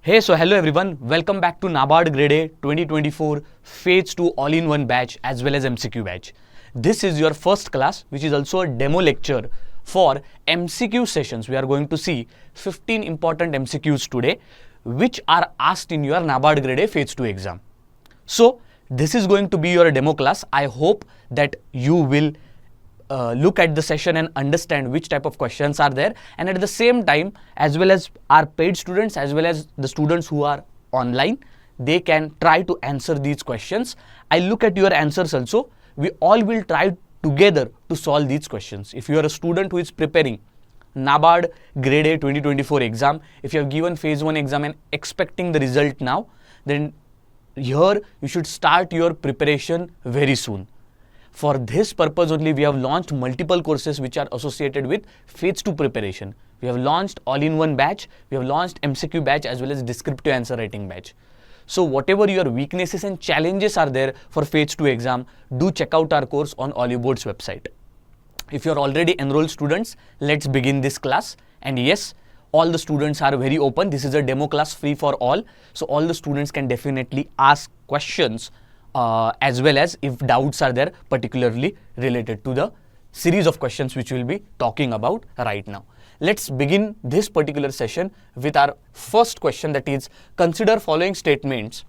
Hello everyone, welcome back to NABARD Grade A 2024 Phase 2 All-in-One Batch as well as MCQ Batch. This is your first class, which is also a demo lecture for MCQ sessions. We are going to see 15 important MCQs today, which are asked in your NABARD Grade A Phase 2 exam. So, this is going to be your demo class. I hope that you will look at the session and understand which type of questions are there, and at the same time, as well as our paid students as well as the students who are online, they can try to answer these questions. I look at your answers also. We all will try together to solve these questions. If you are a student who is preparing NABARD Grade A 2024 exam, if you have given Phase 1 exam and expecting the result now, then here you should start your preparation very soon. For this purpose only, we have launched multiple courses which are associated with Phase 2 preparation. We have launched all-in-one batch, we have launched MCQ batch as well as descriptive answer writing batch. So whatever your weaknesses and challenges are there for Phase 2 exam, do check out our course on Oliveboard's website. If you are already enrolled students, let's begin this class. And yes, all the students are very open. This is a demo class free for all. So all the students can definitely ask questions as well as if doubts are there, particularly related to the series of questions which we'll be talking about right now. Let's begin this particular session with our first question, that is, consider following statements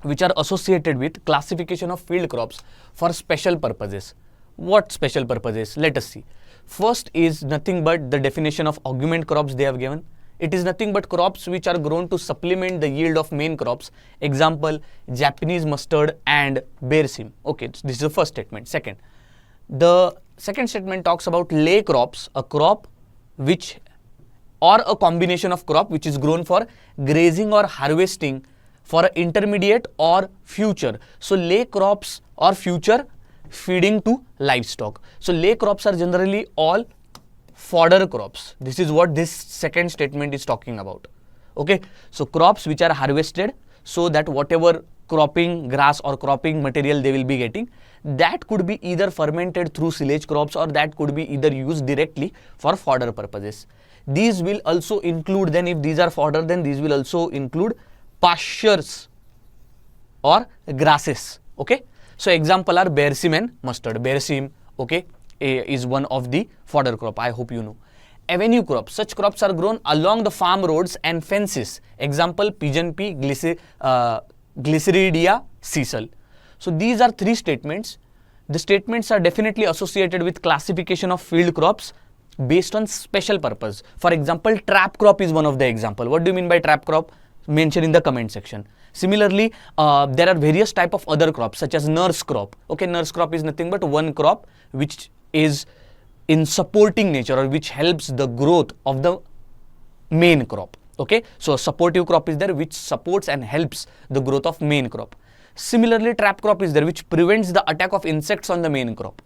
which are associated with classification of field crops for special purposes. What special purposes? Let us see. First is nothing but the definition of augment crops they have given. It is nothing but crops which are grown to supplement the yield of main crops. Example, Japanese mustard and berseem. Okay, this is the first statement. Second, the second statement talks about lay crops, a crop which or a combination of crop which is grown for grazing or harvesting for intermediate or future. So lay crops or future feeding to livestock. So lay crops are generally all fodder crops. This is what this second statement is talking about. Okay, so crops which are harvested so that whatever cropping grass or cropping material they will be getting, that could be either fermented through silage crops or that could be either used directly for fodder purposes. These will also include, then if these are fodder, then these will also include pastures or grasses. Okay, so example are berseem and mustard. Berseem, okay, is one of the fodder crop. I hope you know. Avenue crops. Such crops are grown along the farm roads and fences. Example, pigeon pea, Glyceridia sisal. So these are three statements. The statements are definitely associated with classification of field crops based on special purpose. For example, trap crop is one of the example. What do you mean by trap crop? Mention in the comment section. Similarly, there are various type of other crops such as nurse crop. Okay, nurse crop is nothing but one crop which is in supporting nature or which helps the growth of the main crop. Okay, so a supportive crop is there which supports and helps the growth of main crop. Similarly, trap crop is there which prevents the attack of insects on the main crop.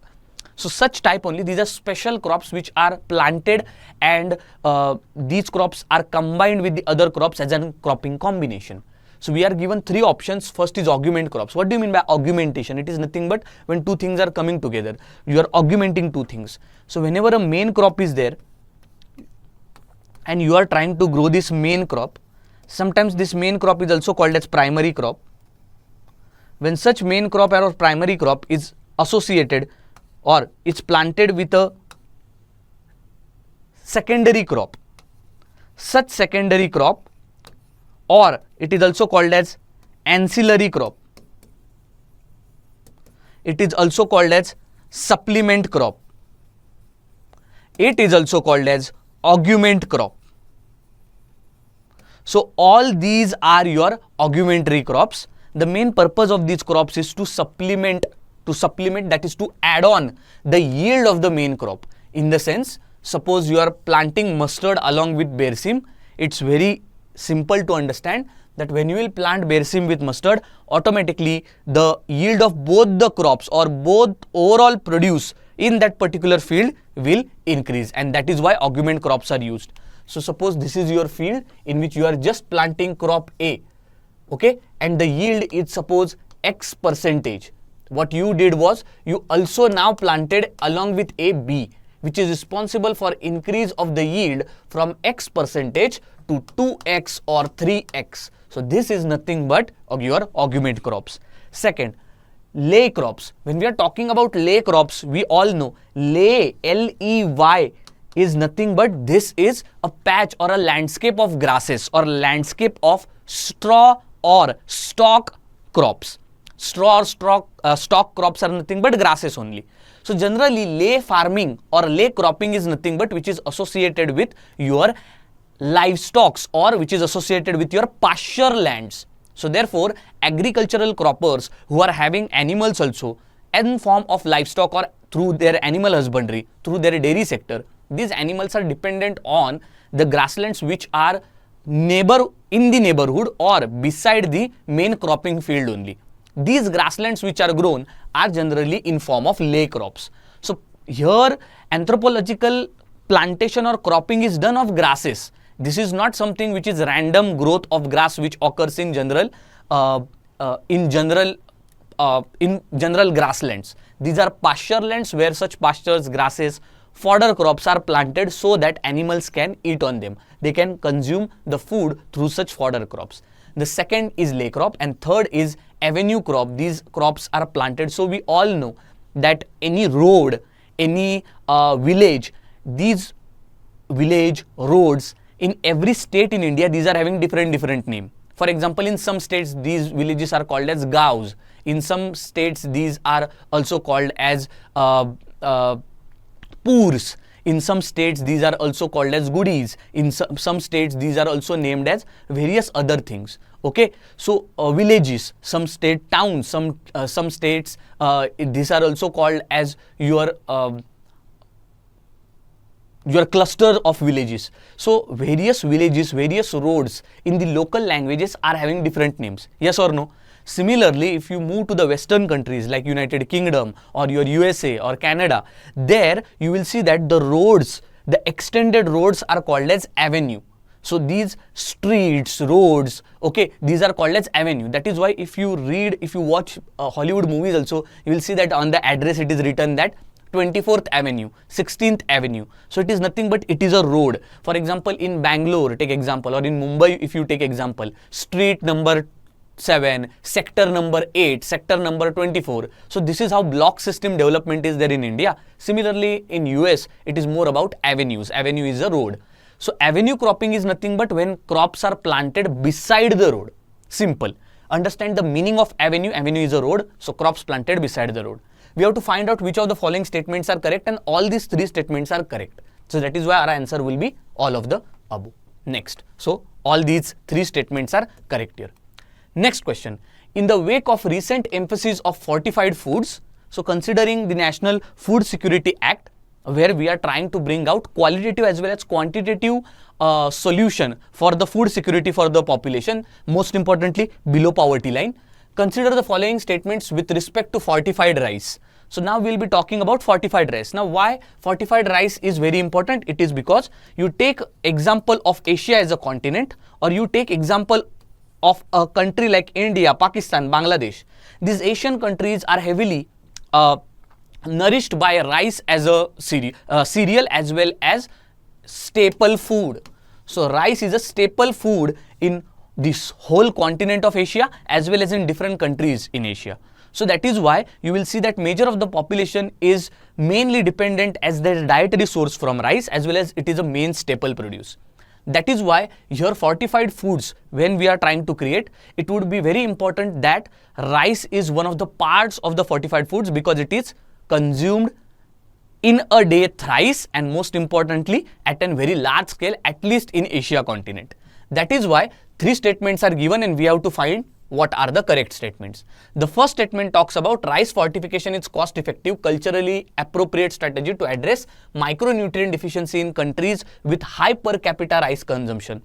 So such type only, these are special crops which are planted, and these crops are combined with the other crops as a cropping combination. So we are given three options. First is augment crops. What do you mean by augmentation? It is nothing but when two things are coming together, you are augmenting two things. So whenever a main crop is there and you are trying to grow this main crop, sometimes this main crop is also called as primary crop. When such main crop or primary crop is associated or it's planted with a secondary crop, such secondary crop, or it is also called as ancillary crop. It is also called as supplement crop. It is also called as augment crop. So all these are your augmentary crops. The main purpose of these crops is to supplement, that is to add on the yield of the main crop. In the sense, suppose you are planting mustard along with berseem, it's very simple to understand that when you will plant berseem with mustard, automatically the yield of both the crops or both overall produce in that particular field will increase, and that is why augment crops are used. So suppose this is your field in which you are just planting crop A, okay, and the yield is suppose X percentage. What you did was you also now planted along with A B, which is responsible for increase of the yield from X percentage to 2x or 3x. So this is nothing but your augment crops. Second, lay crops. When we are talking about lay crops, we all know lay, L-E-Y, is nothing but this is a patch or a landscape of grasses or landscape of straw or stalk crops. Straw or stalk crops are nothing but grasses only. So generally lay farming or lay cropping is nothing but which is associated with your livestock or which is associated with your pasture lands. So therefore agricultural croppers who are having animals also in form of livestock or through their animal husbandry, through their dairy sector, these animals are dependent on the grasslands which are in the neighborhood or beside the main cropping field only. These grasslands which are grown are generally in form of lay crops. So here anthropological plantation or cropping is done of grasses. This is not something which is random growth of grass which occurs in general grasslands. These are pasture lands where such pastures, grasses, fodder crops are planted so that animals can eat on them. They can consume the food through such fodder crops. The second is lay crop and third is avenue crop. These crops are planted. So we all know that any road, any village, these village roads in every state in India, these are having different name. For example, in some states these villages are called as gaos. In some states these are also called as poors. In some states these are also called as goodies. In some states these are also named as various other things. Okay, so villages, some state towns, some states these are also called as your cluster of villages. So various villages, various roads in the local languages are having different names. Yes or no? Similarly, if you move to the Western countries like United Kingdom or your USA or Canada, there you will see that the roads, the extended roads are called as avenue. So these streets, roads, okay, these are called as avenue. That is why if you watch Hollywood movies also, you will see that on the address it is written that 24th Avenue, 16th Avenue. So it is nothing but it is a road. For example, in Bangalore, take example, or in Mumbai, if you take example, street number 7, sector number 8, sector number 24. So this is how block system development is there in India. Similarly, in US, it is more about avenues. Avenue is a road. So avenue cropping is nothing but when crops are planted beside the road. Simple. Understand the meaning of avenue. Avenue is a road. So crops planted beside the road. We have to find out which of the following statements are correct, and all these three statements are correct. So that is why our answer will be all of the above. Next. So all these three statements are correct here. Next question. In the wake of recent emphasis of fortified foods, so considering the National Food Security Act, where we are trying to bring out qualitative as well as quantitative solution for the food security for the population, most importantly below poverty line, consider the following statements with respect to fortified rice. So now we will be talking about fortified rice. Now why fortified rice is very important? It is because you take example of Asia as a continent, or you take example of a country like India, Pakistan, Bangladesh. These Asian countries are heavily nourished by rice as a cereal as well as staple food. So rice is a staple food in this whole continent of Asia as well as in different countries in Asia. So that is why you will see that major of the population is mainly dependent as their dietary source from rice, as well as it is a main staple produce. That is why here fortified foods, when we are trying to create, it would be very important that rice is one of the parts of the fortified foods, because it is consumed in a day thrice, and most importantly at a very large scale, at least in Asia continent. That is why three statements are given and we have to find what are the correct statements. The first statement talks about rice fortification is cost effective, culturally appropriate strategy to address micronutrient deficiency in countries with high per capita rice consumption.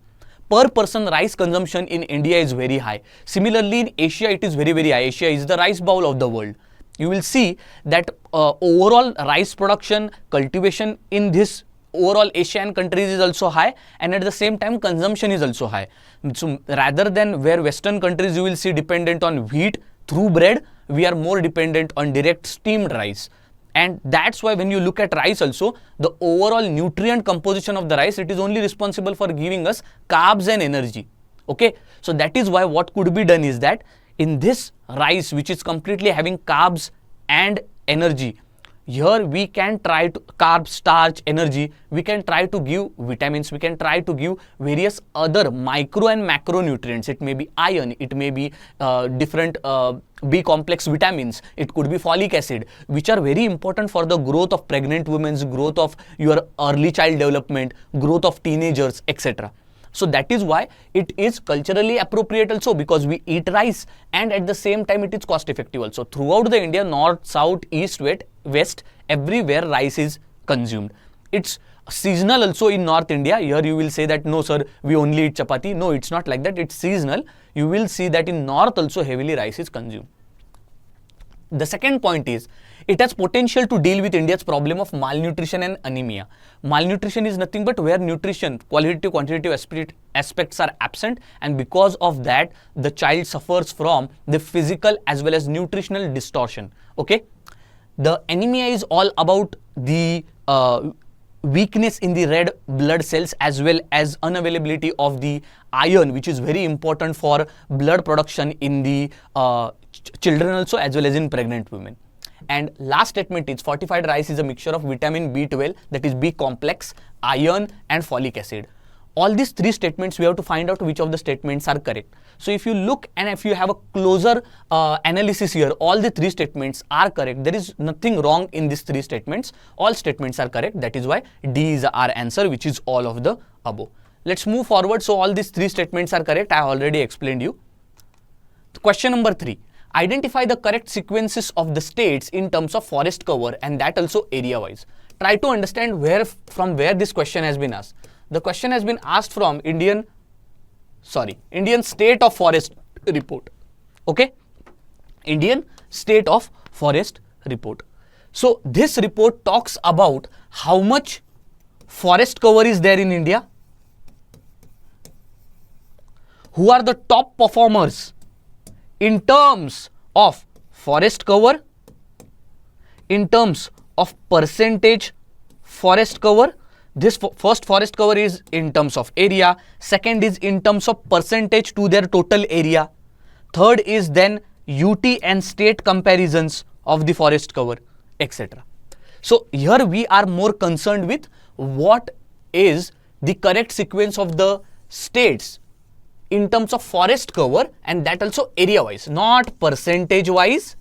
Per person rice consumption in India is very high. Similarly in Asia it is very high. Asia is the rice bowl of the world. You will see that overall rice production, cultivation in this overall Asian countries is also high, and at the same time consumption is also high. So rather than where Western countries you will see dependent on wheat through bread, we are more dependent on direct steamed rice. And that's why when you look at rice also, the overall nutrient composition of the rice, it is only responsible for giving us carbs and energy. Okay, so that is why what could be done is that in this rice, which is completely having carbs and energy, here we can try to carb, starch, energy, we can try to give vitamins, we can try to give various other micro and macronutrients. It may be iron, it may be different B complex vitamins, it could be folic acid, which are very important for the growth of pregnant women's, growth of your early child development, growth of teenagers, etc. So that is why it is culturally appropriate also, because we eat rice and at the same time it is cost effective also. Throughout the India, north, south, east, west, everywhere rice is consumed. It's seasonal also in North India. Here you will say that no sir, we only eat chapati. No, it's not like that. It's seasonal. You will see that in north also heavily rice is consumed. The second point is, it has potential to deal with India's problem of malnutrition and anemia. Malnutrition is nothing but where nutrition, qualitative, quantitative aspects are absent, and because of that, the child suffers from the physical as well as nutritional distortion. Okay, the anemia is all about the weakness in the red blood cells as well as unavailability of the iron, which is very important for blood production in the children also as well as in pregnant women. And last statement is, fortified rice is a mixture of vitamin B12, that is B complex, iron and folic acid. All these three statements, we have to find out which of the statements are correct. So if you look and if you have a closer analysis here, all the three statements are correct. There is nothing wrong in these three statements. All statements are correct. That is why D is our answer, which is all of the above. Let's move forward. So all these three statements are correct. I have already explained you. Question number 3. Identify the correct sequences of the states in terms of forest cover, and that also area wise. Try to understand from where this question has been asked. The question has been asked from Indian State of Forest Report. Okay, Indian State of Forest Report. So this report talks about how much forest cover is there in India, who are the top performers in terms of forest cover, in terms of percentage forest cover. This first forest cover is in terms of area, second is in terms of percentage to their total area, third is then UT and state comparisons of the forest cover, etc. So here we are more concerned with what is the correct sequence of the states in terms of forest cover, and that also area wise, not percentage wise,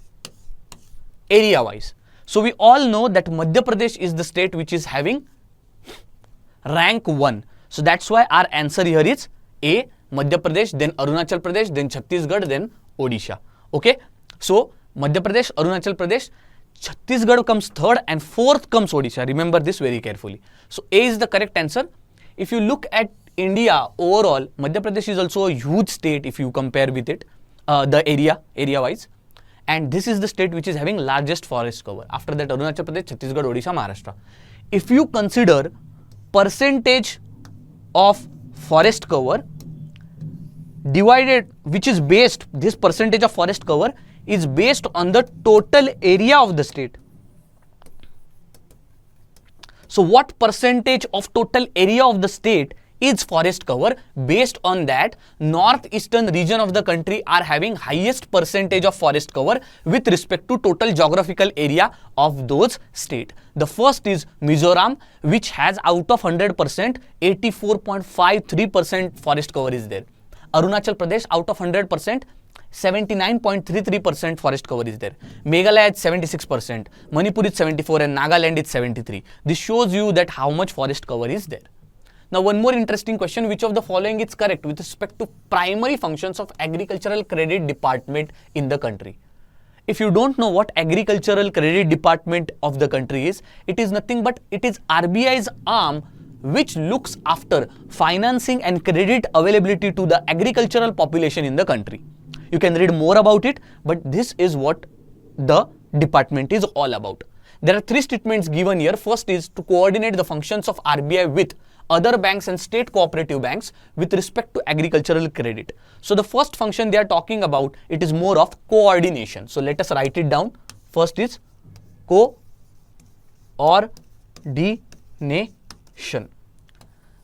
area wise. So we all know that Madhya Pradesh is the state which is having rank 1. So that's why our answer here is A, Madhya Pradesh, then Arunachal Pradesh, then Chhattisgarh, then Odisha. Okay, so Madhya Pradesh, Arunachal Pradesh, Chhattisgarh comes third and fourth comes Odisha. Remember this very carefully. So A is the correct answer. If you look at India overall, Madhya Pradesh is also a huge state if you compare with it, the area wise, and this is the state which is having largest forest cover. After that, Arunachal Pradesh, Chhattisgarh, Odisha, Maharashtra. If you consider percentage of forest cover divided, which is based, this percentage of forest cover is based on the total area of the state. So what percentage of total area of the state is forest cover? Based on that, northeastern region of the country are having highest percentage of forest cover with respect to total geographical area of those state. The first is Mizoram, which has out of 100%, 84.53% forest cover is there. Arunachal Pradesh, out of 100%, 79.33% forest cover is there. Meghalaya is 76%, Manipur is 74%, and Nagaland is 73%. This shows you that how much forest cover is there. Now one more interesting question, which of the following is correct with respect to primary functions of agricultural credit department in the country? If you don't know what agricultural credit department of the country is, it is nothing but it is RBI's arm which looks after financing and credit availability to the agricultural population in the country. You can read more about it, but this is what the department is all about. There are three statements given here. First is to coordinate the functions of RBI with other banks and state cooperative banks with respect to agricultural credit. So the first function they are talking about, it is more of coordination. So let us write it down. First is coordination.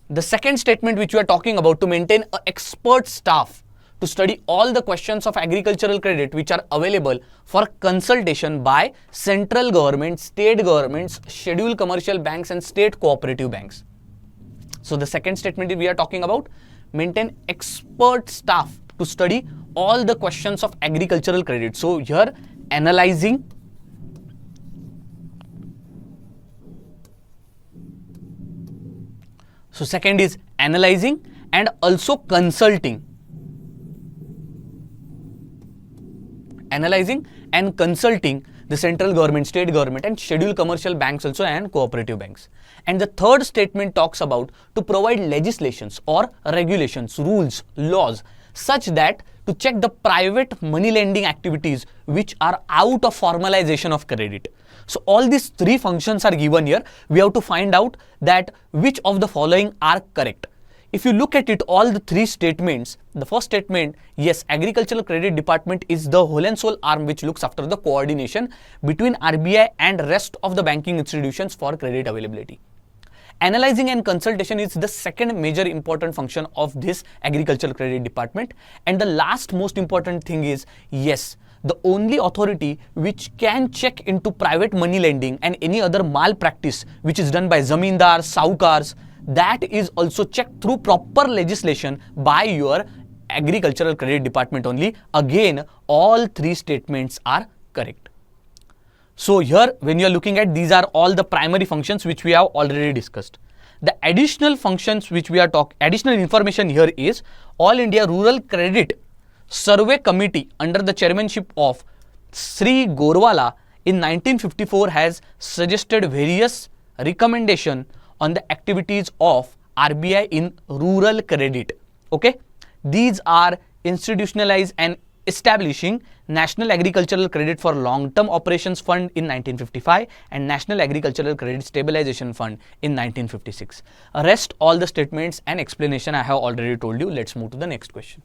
The second statement which we are talking about, to maintain an expert staff to study all the questions of agricultural credit which are available for consultation by central government, state governments, scheduled commercial banks and state cooperative banks. So the second statement we are talking about, maintain expert staff to study all the questions of agricultural credit. So here analyzing, so second is analyzing and also consulting. Analyzing and consulting the central government, state government and scheduled commercial banks also and cooperative banks. And the third statement talks about to provide legislations or regulations, rules, laws such that to check the private money lending activities which are out of formalization of credit. So all these three functions are given here. We have to find out that which of the following are correct. If you look at it, all the three statements, the first statement, yes, Agricultural Credit Department is the whole and sole arm which looks after the coordination between RBI and rest of the banking institutions for credit availability. Analyzing and consultation is the second major important function of this Agricultural Credit Department. And the last most important thing is, yes, the only authority which can check into private money lending and any other malpractice which is done by zamindars, saukars, that is also checked through proper legislation by your Agricultural Credit Department only. Again, all three statements are correct. So here, when you are looking at, these are all the primary functions which we have already discussed. The additional functions which we are additional information here is All India Rural Credit Survey Committee under the chairmanship of Sri Gorwala in 1954 has suggested various recommendations on the activities of RBI in rural credit. Okay, these are institutionalized and establishing National Agricultural Credit for Long-Term Operations Fund in 1955 and National Agricultural Credit Stabilization Fund in 1956. Rest all the statements and explanation I have already told you. Let's move to the next question.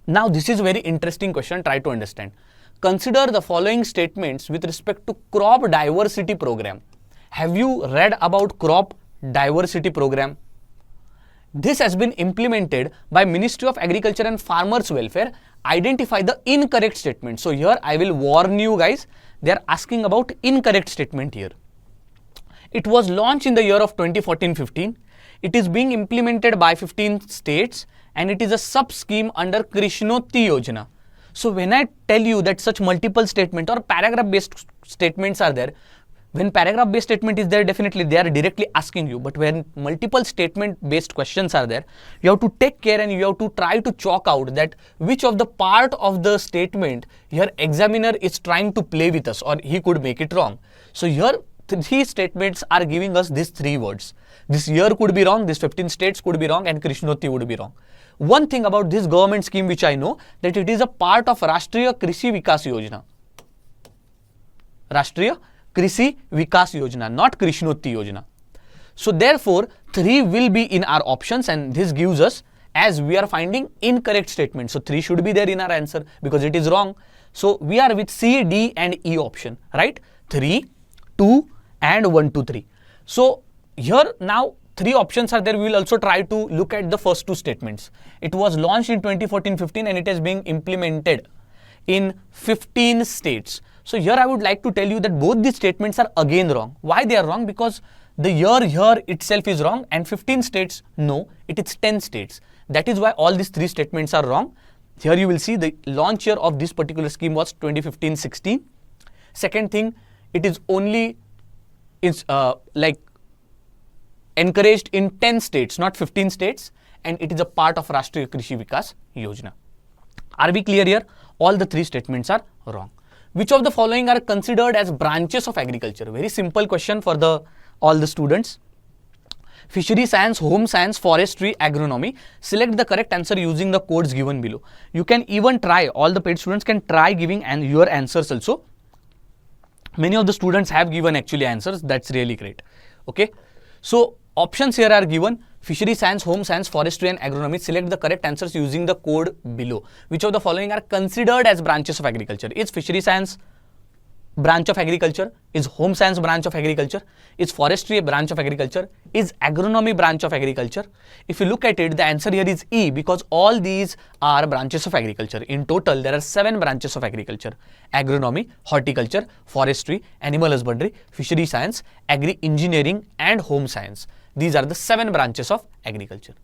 Now this is a very interesting question. Try to understand. Consider the following statements with respect to crop diversity program. Have you read about crop diversity program? This has been implemented by Ministry of Agriculture and Farmers Welfare. Identify the incorrect statement. So here I will warn you guys, they are asking about incorrect statement here. It was launched in the year of 2014-15. It is being implemented by 15 states and it is a sub-scheme under Krishnoti Yojana. So when I tell you that such multiple statement or paragraph based statements are there, when paragraph based statement is there, definitely they are directly asking you, but when multiple statement based questions are there, you have to take care and you have to try to chalk out that which of the part of the statement your examiner is trying to play with us or he could make it wrong. So here three statements are giving us these three words. This year could be wrong, this 15 states could be wrong and Krishnoti would be wrong. One thing about this government scheme which I know, that it is a part of Rashtriya Krishi Vikas Yojana. Rashtriya Krishi Vikas Yojana, not Krishnoti Yojana. So therefore, 3 will be in our options and this gives us, as we are finding incorrect statement. So 3 should be there in our answer because it is wrong. So we are with C, D and E option, right? 3, 2 and 1, 2, 3. So here now 3 options are there. We will also try to look at the first 2 statements. It was launched in 2014-15 and it is being implemented in 15 states. So here I would like to tell you that both these statements are again wrong. Why they are wrong? Because the year here itself is wrong and 15 states, no, it is 10 states. That is why all these 3 statements are wrong. Here you will see the launch year of this particular scheme was 2015-16. Second thing, it is only encouraged in 10 states, not 15 states, and it is a part of Rashtriya Krishi Vikas Yojana. Are we clear here? All the 3 statements are wrong. Which of the following are considered as branches of agriculture? Very simple question for all the students. Fishery science, home science, forestry, agronomy. Select the correct answer using the codes given below. You can even try, all the paid students can try giving your answers also. Many of the students have given actually answers. That's really great. Okay. So options here are given: fishery science, home science, forestry and agronomy. Select the correct answers using the code below. Which of the following are considered as branches of agriculture? Is fishery science branch of agriculture? Is home science branch of agriculture? Is forestry a branch of agriculture? Is agronomy branch of agriculture? If you look at it, the answer here is E, because all these are branches of agriculture. In total, there are 7 branches of agriculture: agronomy, horticulture, forestry, animal husbandry, fishery science, agri-engineering and home science. These are the 7 branches of agriculture.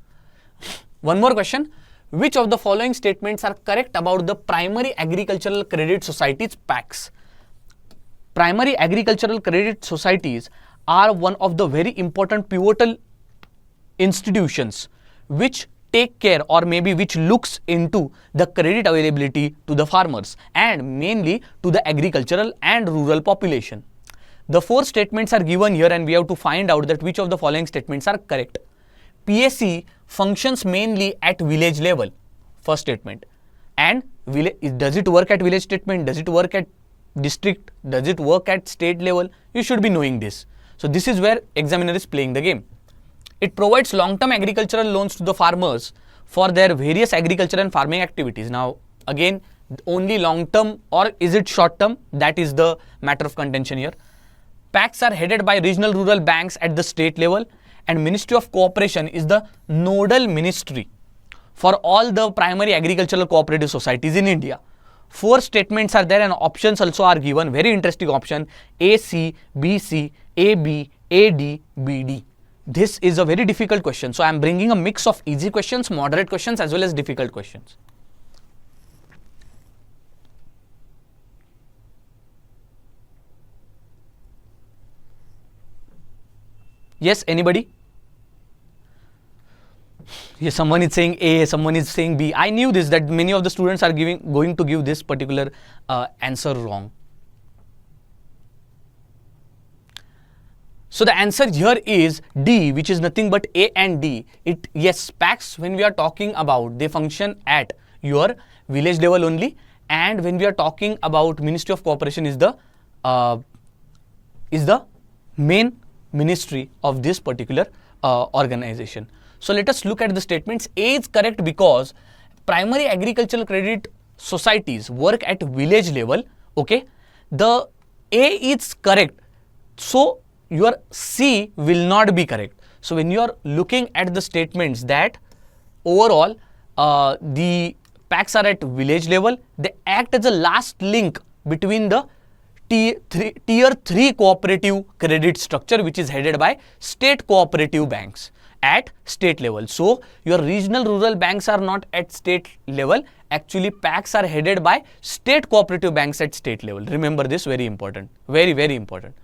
One more question. Which of the following statements are correct about the primary agricultural credit societies, PACs? Primary agricultural credit societies are one of the very important pivotal institutions which take care, or maybe which looks into the credit availability to the farmers and mainly to the agricultural and rural population. The 4 statements are given here and we have to find out that which of the following statements are correct. PAC functions mainly at village level, first statement. And does it work at village statement? Does it work at district? Does it work at state level? You should be knowing this. So this is where examiner is playing the game. It provides long-term agricultural loans to the farmers for their various agriculture and farming activities. Now again, only long-term or is it short-term? That is the matter of contention here. PACs are headed by regional rural banks at the state level, and Ministry of Cooperation is the nodal ministry for all the primary agricultural cooperative societies in India. 4 statements are there and options also are given. Very interesting option: AC, BC, AB, AD, BD. This is a very difficult question. So I am bringing a mix of easy questions, moderate questions as well as difficult questions. Yes, anybody? Yes, someone is saying A, someone is saying B. I knew this, that many of the students are going to give this particular answer wrong. So the answer here is D, which is nothing but A and D. Yes, PACs, when we are talking about, they function at your village level only, and when we are talking about Ministry of Cooperation is the main ministry of this particular organization. So let us look at the statements. A is correct because primary agricultural credit societies work at village level. Okay, the A is correct. So your C will not be correct. So when you are looking at the statements that overall the PACs are at village level, they act as a last link between the tier 3 cooperative credit structure, which is headed by state cooperative banks at state level. So your regional rural banks are not at state level. Actually, PACs are headed by state cooperative banks at state level. Remember this, very important, very, very important.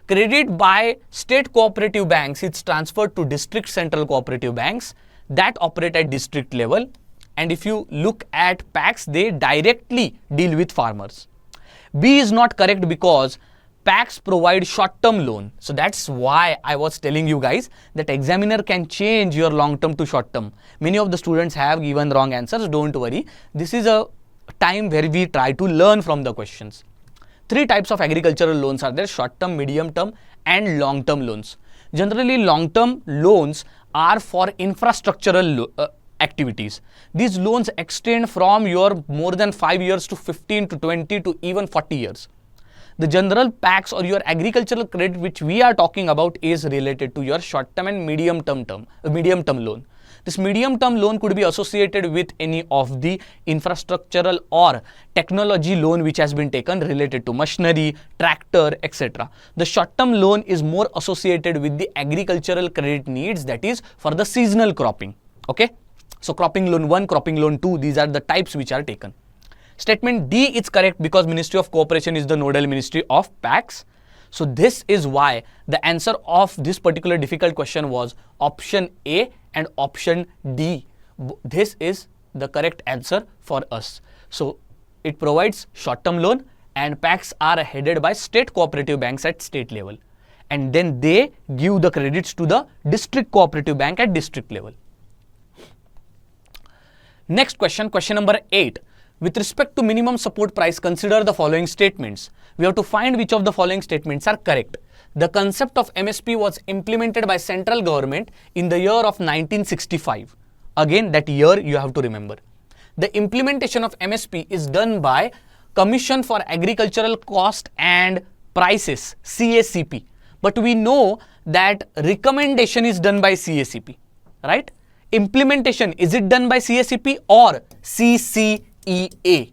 Credit by state cooperative banks is transferred to district central cooperative banks that operate at district level. And if you look at PACs, they directly deal with farmers. B is not correct because PACs provide short-term loan. So that's why I was telling you guys that examiner can change your long-term to short-term. Many of the students have given wrong answers. Don't worry. This is a time where we try to learn from the questions. 3 types of agricultural loans are there: short-term, medium-term and long-term loans. Generally, long-term loans are for infrastructural activities. These loans extend from your more than 5 years to 15 to 20 to even 40 years. The general PACs or your agricultural credit which we are talking about is related to your short-term and medium-term loan. This medium-term loan could be associated with any of the infrastructural or technology loan which has been taken related to machinery, tractor, etc. The short-term loan is more associated with the agricultural credit needs, that is for the seasonal cropping. Okay. So cropping loan 1, cropping loan 2, these are the types which are taken. Statement D is correct because Ministry of Cooperation is the nodal ministry of PACs. So this is why the answer of this particular difficult question was option A and option D. This is the correct answer for us. So it provides short-term loan and PACs are headed by state cooperative banks at state level. And then they give the credits to the district cooperative bank at district level. Next question, question number 8. With respect to minimum support price, consider the following statements. We have to find which of the following statements are correct. The concept of MSP was implemented by central government in the year of 1965. Again, that year you have to remember. The implementation of MSP is done by Commission for Agricultural Cost and Prices, CACP. But we know that recommendation is done by CACP, right? Implementation, is it done by CACP or CCEA?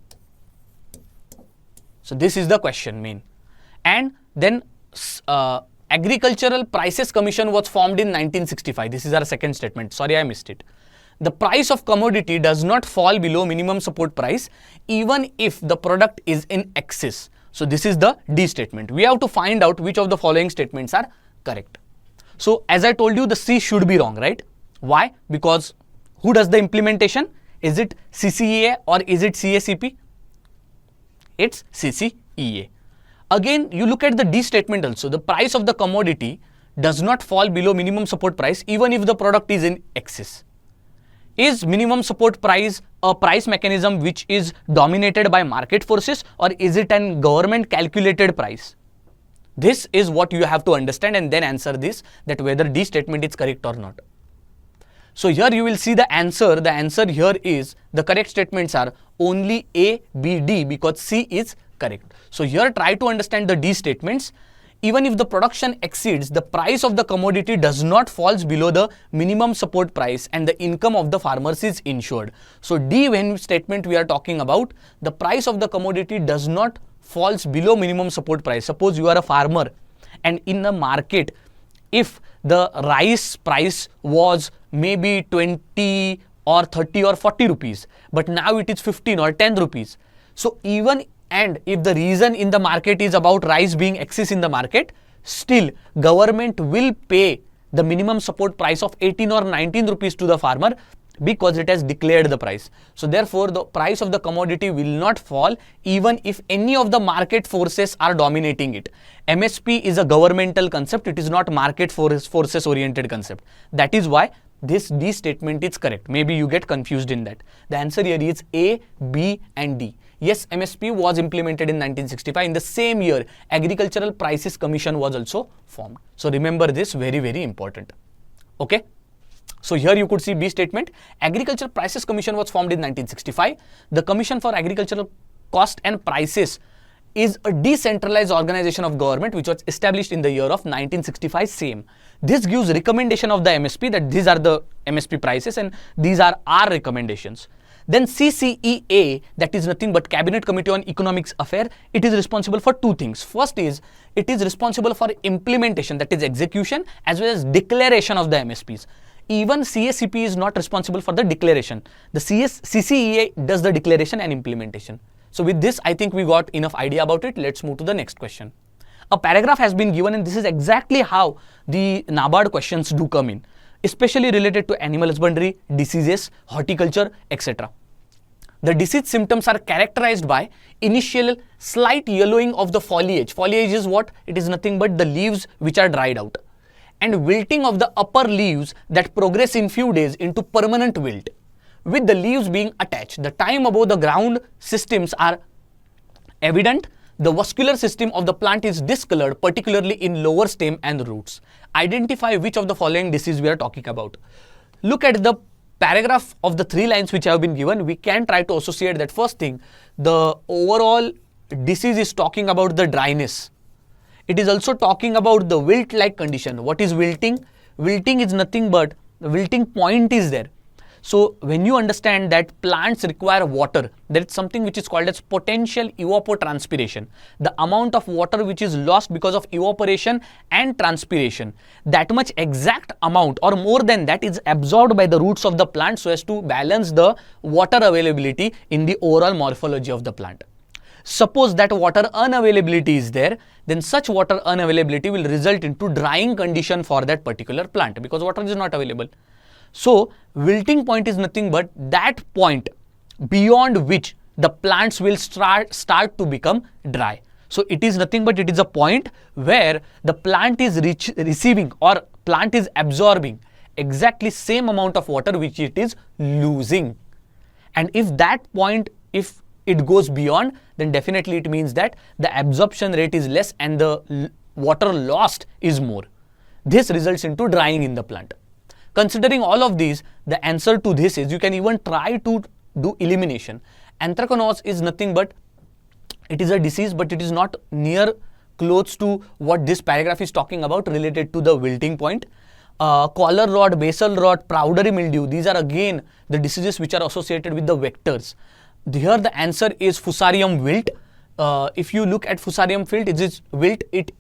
So this is the question main. And then Agricultural Prices Commission was formed in 1965. This is our second statement. Sorry, I missed it. The price of commodity does not fall below minimum support price even if the product is in excess. So this is the D statement. We have to find out which of the following statements are correct. So as I told you, the C should be wrong, right? Why? Because who does the implementation? Is it CCEA or is it CACP? It's CCEA. Again, you look at the D statement also. The price of the commodity does not fall below minimum support price even if the product is in excess. Is minimum support price a price mechanism which is dominated by market forces, or is it an government calculated price? This is what you have to understand and then answer this, that whether D statement is correct or not. So here you will see the answer. The answer here is, the correct statements are only A, B, D, because C is correct. So here try to understand the D statements. Even if the production exceeds, the price of the commodity does not falls below the minimum support price and the income of the farmers is ensured. So D when statement we are talking about, the price of the commodity does not falls below minimum support price. Suppose you are a farmer and in the market, if the rice price was maybe 20 or 30 or 40 rupees, but now it is 15 or 10 rupees. So even and if the reason in the market is about rice being excess in the market, still government will pay the minimum support price of 18 or 19 rupees to the farmer because it has declared the price. So therefore the price of the commodity will not fall even if any of the market forces are dominating it. MSP is a governmental concept, it is not market forces oriented concept. That is why this D statement is correct. Maybe you get confused in that. The answer here is A, B and D. Yes, MSP was implemented in 1965. In the same year, Agricultural Prices Commission was also formed. So remember this, very, very important. Okay. So here you could see B statement. Agricultural Prices Commission was formed in 1965. The Commission for Agricultural Cost and Prices is a decentralized organization of government which was established in the year of 1965 same. This gives recommendation of the MSP that these are the MSP prices and these are our recommendations. Then CCEA, that is nothing but Cabinet Committee on Economics Affairs, it is responsible for two things. First is, it is responsible for implementation, that is execution, as well as declaration of the MSPs. Even CACP is not responsible for the declaration. The CCEA does the declaration and implementation. So with this, I think we got enough idea about it. Let's move to the next question. A paragraph has been given and this is exactly how the NABARD questions do come in, especially related to animal husbandry, diseases, horticulture, etc. The disease symptoms are characterized by initial slight yellowing of the foliage. Foliage is what? It is nothing but the leaves which are dried out. And wilting of the upper leaves that progress in few days into permanent wilt. With the leaves being attached, the time above the ground systems are evident. The vascular system of the plant is discolored, particularly in lower stem and roots. Identify which of the following disease we are talking about. Look at the paragraph of the 3 lines which have been given. We can try to associate that. First thing, the overall disease is talking about the dryness. It is also talking about the wilt-like condition. What is wilting? Wilting is nothing but the wilting point is there. So when you understand that plants require water, there is something which is called as potential evapotranspiration. The amount of water which is lost because of evaporation and transpiration. That much exact amount or more than that is absorbed by the roots of the plant so as to balance the water availability in the overall morphology of the plant. Suppose that water unavailability is there, then such water unavailability will result into drying condition for that particular plant because water is not available. So wilting point is nothing but that point beyond which the plants will start to become dry. So it is nothing but it is a point where the plant is receiving or plant is absorbing exactly same amount of water which it is losing. And if that point, if it goes beyond, then definitely it means that the absorption rate is less and the water lost is more. This results into drying in the plant. Considering all of these, the answer to this is you can even try to do elimination. Anthracnose is nothing but It is a disease, but it is not near close to what this paragraph is talking about related to the wilting point. Collar rot, basal rot, powdery mildew, these are again the diseases which are associated with the vectors. Here the answer is Fusarium wilt. If you look at Fusarium wilt, it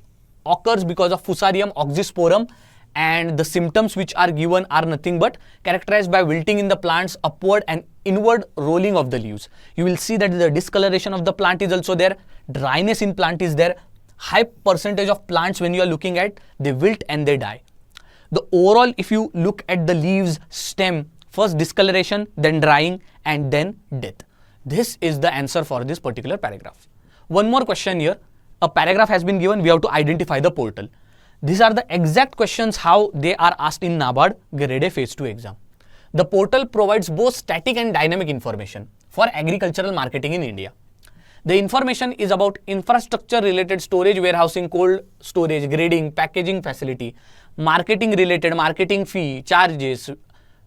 occurs because of Fusarium oxysporum, and the symptoms which are given are nothing but characterized by wilting in the plant's upward and inward rolling of the leaves. You will see that the discoloration of the plant is also there, dryness in plant is there, high percentage of plants when you are looking at, they wilt and they die. The overall, if you look at the leaves, stem, first discoloration, then drying, and then death. This is the answer for this particular paragraph. One more question here. A paragraph has been given, we have to identify the portal. These are the exact questions how they are asked in NABARD Grade A Phase 2 exam. The portal provides both static and dynamic information for agricultural marketing in India. The information is about infrastructure related storage, warehousing, cold storage, grading, packaging facility, marketing related, marketing fee, charges,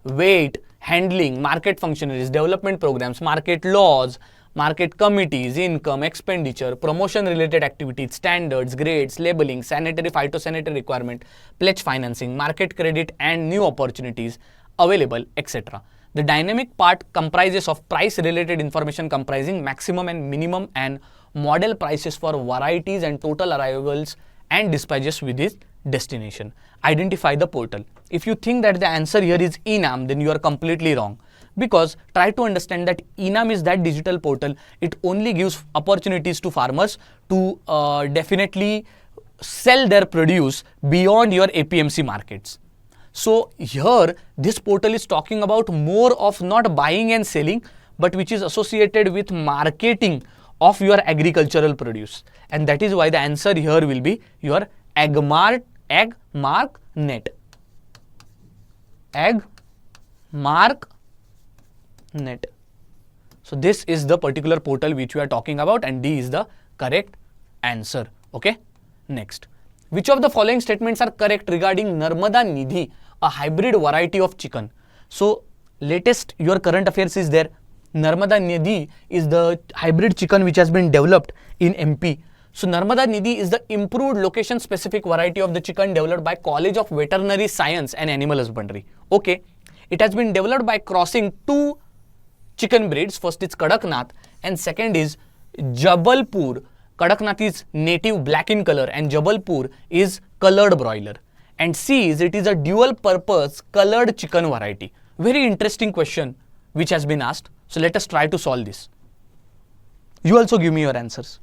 weight, handling, market functionaries, development programs, market laws, market committees, income, expenditure, promotion related activities, standards, grades, labeling, sanitary, phytosanitary requirement, pledge financing, market credit and new opportunities available, etc. The dynamic part comprises of price related information comprising maximum and minimum and model prices for varieties and total arrivals and dispatches with this destination. Identify the portal. If you think that the answer here is ENAM, then you are completely wrong. Because try to understand that ENAM is that digital portal. It only gives opportunities to farmers to definitely sell their produce beyond your APMC markets. So here this portal is talking about more of not buying and selling, but which is associated with marketing of your agricultural produce. And that is why the answer here will be your AgMark net. AgMark net. So this is the particular portal which we are talking about, and D is the correct answer. Okay. Next, which of the following statements are correct regarding Narmada Nidhi, a hybrid variety of chicken? So latest your current affairs is there. Narmada Nidhi is the hybrid chicken which has been developed in MP. So Narmada Nidhi is the improved location specific variety of the chicken developed by College of Veterinary Science and Animal Husbandry. Okay. It has been developed by crossing two chicken breeds. First is Kadaknath and second is Jabalpur. Kadaknath is native black in color and Jabalpur is colored broiler. And C is it is a dual purpose colored chicken variety. Very interesting question which has been asked. So let us try to solve this. You also give me your answers.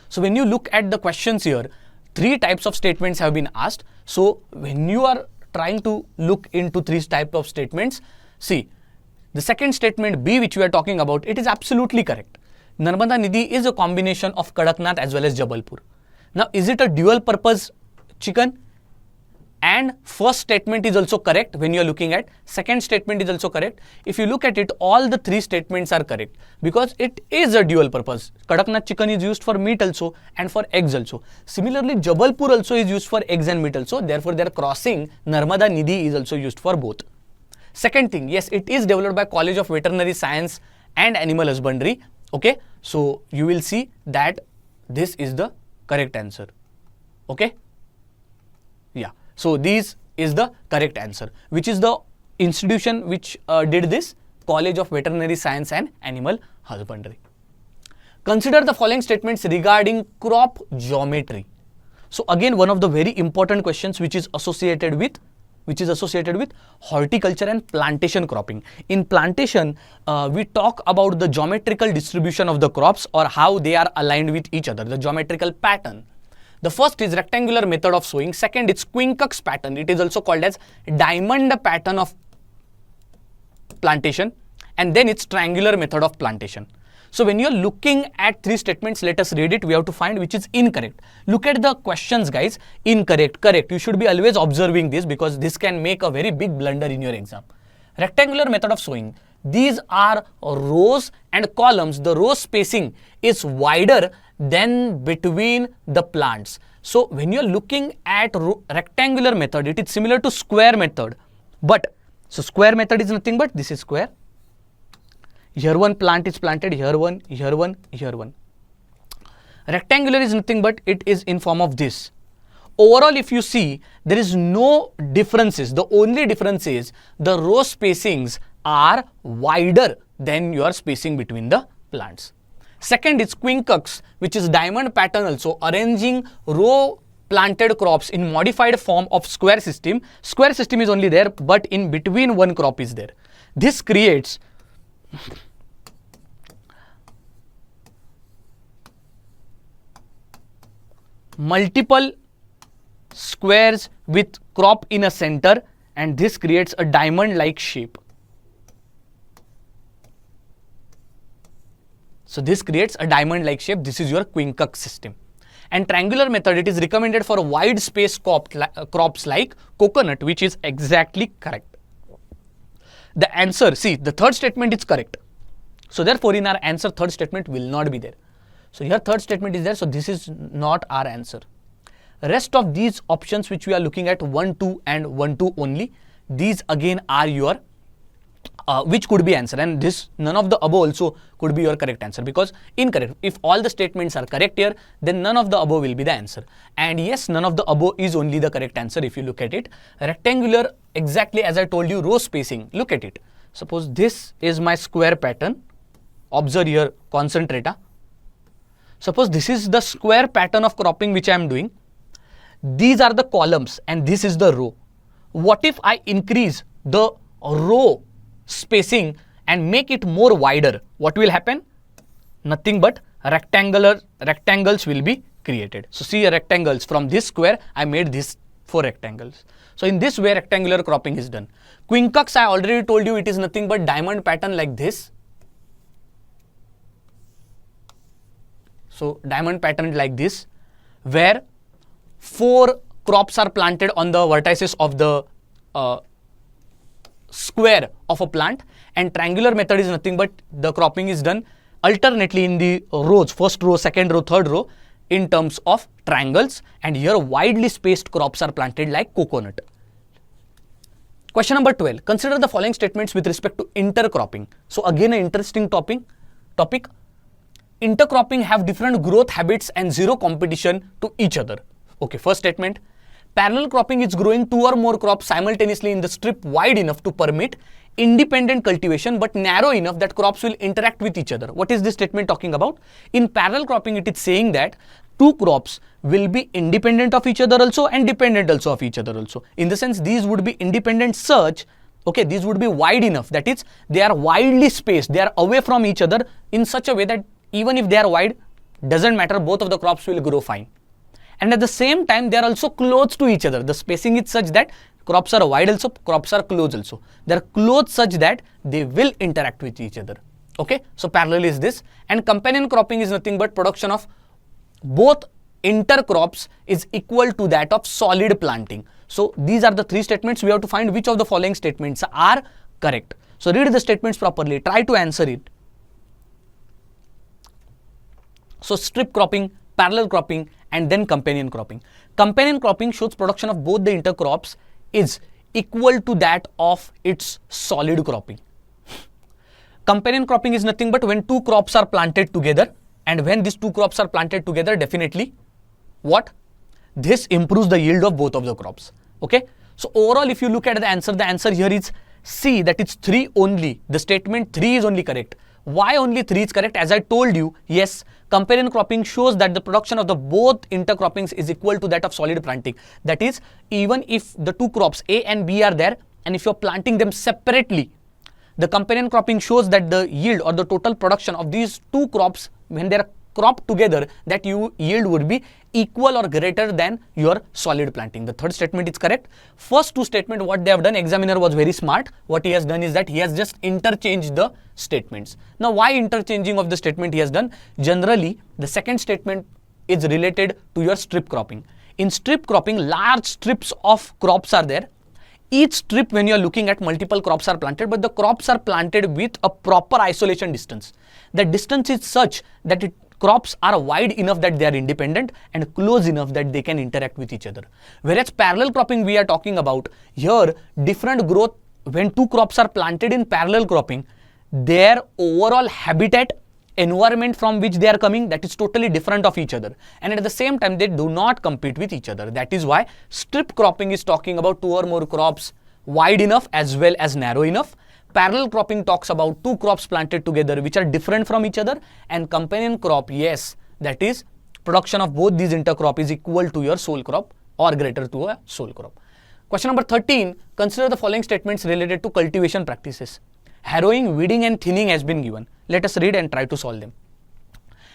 So when you look at the questions here, three types of statements have been asked. So when you are trying to look into three types of statements, see, the second statement B which we are talking about, it is absolutely correct. Narmada Nidhi is a combination of Kadaknath as well as Jabalpur. Now, is it a dual purpose chicken? And first statement is also correct when you are looking at. Second statement is also correct. If you look at it, all the three statements are correct because it is a dual purpose. Kadaknath chicken is used for meat also and for eggs also. Similarly, Jabalpur also is used for eggs and meat also. Therefore, their crossing Narmada Nidhi is also used for both. Second thing, yes, it is developed by College of Veterinary Science and Animal Husbandry. Okay, so you will see that this is the correct answer. Okay, yeah. So this is the correct answer. Which is the institution which did this? College of Veterinary Science and Animal Husbandry. Consider the following statements regarding crop geometry. So again, one of the very important questions which is associated with horticulture and plantation cropping. In plantation, we talk about the geometrical distribution of the crops or how they are aligned with each other, the geometrical pattern. The first is rectangular method of sowing. Second, it's quincux pattern. It is also called as diamond pattern of plantation. And then it's triangular method of plantation. So when you're looking at three statements, let us read it. We have to find which is incorrect. Look at the questions, guys. Incorrect, correct. You should be always observing this because this can make a very big blunder in your exam. Rectangular method of sowing. These are rows and columns. The row spacing is wider than between the plants. So when you're looking at rectangular method, it is similar to square method. But, so square method is nothing but this is square. Here one plant is planted, here one, here one, here one. Rectangular is nothing but it is in form of this. Overall, if you see, there is no differences. The only difference is the row spacings are wider than your spacing between the plants. Second is quincux, which is diamond pattern also, arranging row planted crops in modified form of square system. Square system is only there, but in between one crop is there. This creates multiple squares with crop in a center, and this creates a diamond like shape. So this creates a diamond like shape. This is your quincux system. And triangular method, it is recommended for wide space crops like coconut, which is exactly correct. The answer, see, the third statement is correct. So therefore in our answer, third statement will not be there. So here third statement is there, so this is not our answer. Rest of these options which we are looking at, 1, 2 and 1, 2 only, these again are your which could be answer, and this none of the above also could be your correct answer, because incorrect. If all the statements are correct here, then none of the above will be the answer. And yes, none of the above is only the correct answer if you look at it. Rectangular, exactly as I told you, row spacing, look at it. Suppose this is my square pattern. Observe here, concentrate. Suppose this is the square pattern of cropping which I am doing. These are the columns and this is the row. What if I increase the row spacing and make it more wider? What will happen? Nothing but rectangles will be created. So see, rectangles from this square I made this 4 rectangles. So in this way rectangular cropping is done. Quincux, I already told you, it is nothing but diamond pattern like this. So diamond pattern like this, where 4 crops are planted on the vertices of the square of a plant, and triangular method is nothing but the cropping is done alternately in the rows, first row, second row, third row, in terms of triangles, and here widely spaced crops are planted like coconut. Question number 12. Consider the following statements with respect to intercropping. So again an interesting topic. Intercropping have different growth habits and zero competition to each other. Okay, first statement. Parallel cropping is growing 2 or more crops simultaneously in the strip wide enough to permit independent cultivation but narrow enough that crops will interact with each other. What is this statement talking about? In parallel cropping, it is saying that 2 crops will be independent of each other also and dependent also of each other also. In the sense, these would be independent such, okay, these would be wide enough, that is, they are widely spaced, they are away from each other in such a way that even if they are wide, doesn't matter, both of the crops will grow fine. And at the same time, they are also close to each other. The spacing is such that crops are wide also, crops are close also. They are close such that they will interact with each other. Okay, so parallel is this. And companion cropping is nothing but production of both intercrops is equal to that of solid planting. So these are the 3 statements. We have to find which of the following statements are correct. So read the statements properly, try to answer it. So strip cropping, parallel cropping, and then companion cropping. Companion cropping shows production of both the intercrops is equal to that of its solid cropping. Companion cropping is nothing but when 2 crops are planted together, and when these 2 crops are planted together, definitely what? This improves the yield of both of the crops. Okay. So overall, if you look at the answer here is C, that it's 3 only. The statement 3 is only correct. Why only 3 is correct? As I told you, yes, companion cropping shows that the production of the both intercroppings is equal to that of solid planting. That is, even if the 2 crops A and B are there, and if you're planting them separately, the companion cropping shows that the yield or the total production of these 2 crops, when they are cropped together, that yield would be equal or greater than your solid planting. The third statement is correct. First 2 statements, what they have done, examiner was very smart. What he has done is that he has just interchanged the statements. Now, why interchanging of the statement he has done? Generally, the second statement is related to your strip cropping. In strip cropping, large strips of crops are there. Each strip, when you are looking at, multiple crops are planted, but the crops are planted with a proper isolation distance. The distance is such that crops are wide enough that they are independent and close enough that they can interact with each other. Whereas parallel cropping we are talking about, here different growth, when 2 crops are planted in parallel cropping, their overall habitat, environment from which they are coming, that is totally different of each other, and at the same time they do not compete with each other. That is why strip cropping is talking about 2 or more crops wide enough as well as narrow enough. Parallel cropping talks about 2 crops planted together which are different from each other, and companion crop, yes, that is production of both these intercrop is equal to your sole crop or greater to a sole crop. Question number 13, consider the following statements related to cultivation practices. Harrowing, weeding and thinning has been given. Let us read and try to solve them.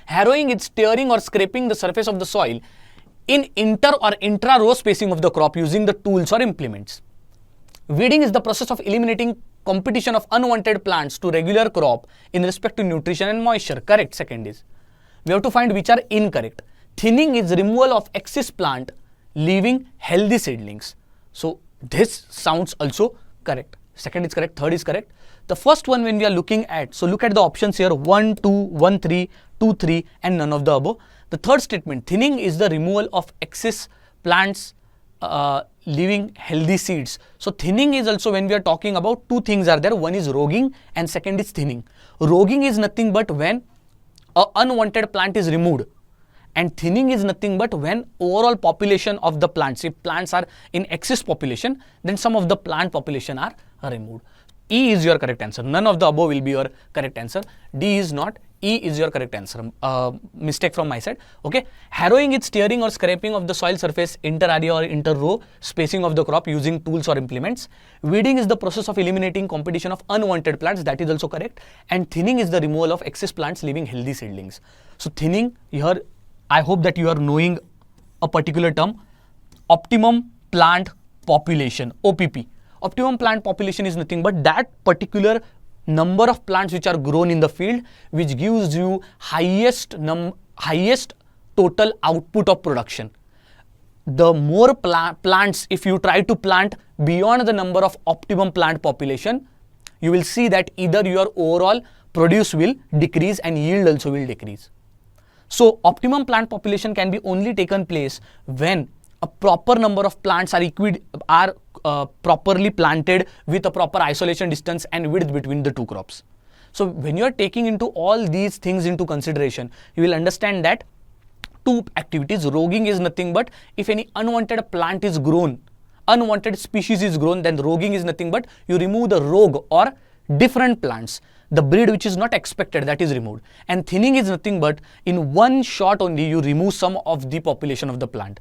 Harrowing is tearing or scraping the surface of the soil in inter or intra-row spacing of the crop using the tools or implements. Weeding is the process of eliminating competition of unwanted plants to regular crop in respect to nutrition and moisture. Correct. Second is, we have to find which are incorrect. Thinning is removal of excess plant, leaving healthy seedlings. So this sounds also correct. Second is correct. Third is correct. The first one when we are looking at, so look at the options here, 1, 2, 1, 3, 2, 3 and none of the above. The third statement, thinning is the removal of excess plants, leaving healthy seeds. So thinning is also, when we are talking about, 2 things are there. One is roguing and second is thinning. Roguing is nothing but when an unwanted plant is removed, and thinning is nothing but when overall population of the plants, if plants are in excess population, then some of the plant population are removed. E is your correct answer. None of the above will be your correct answer. D is not. E is your correct answer. Mistake from my side. Okay. Harrowing is tearing or scraping of the soil surface inter-area or inter-row spacing of the crop using tools or implements. Weeding is the process of eliminating competition of unwanted plants. That is also correct. And thinning is the removal of excess plants, leaving healthy seedlings. So thinning here, I hope that you are knowing a particular term, optimum plant population, OPP. Optimum plant population is nothing but that particular number of plants which are grown in the field, which gives you highest total output of production. The more plants, if you try to plant beyond the number of optimum plant population, you will see that either your overall produce will decrease and yield also will decrease. So optimum plant population can be only taken place when a proper number of plants are properly planted with a proper isolation distance and width between the 2 crops. So when you are taking into all these things into consideration, you will understand that 2 activities. Roguing is nothing but if any unwanted plant is grown, unwanted species is grown, then roguing is nothing but you remove the rogue or different plants. The breed which is not expected, that is removed. And thinning is nothing but in one shot only you remove some of the population of the plant.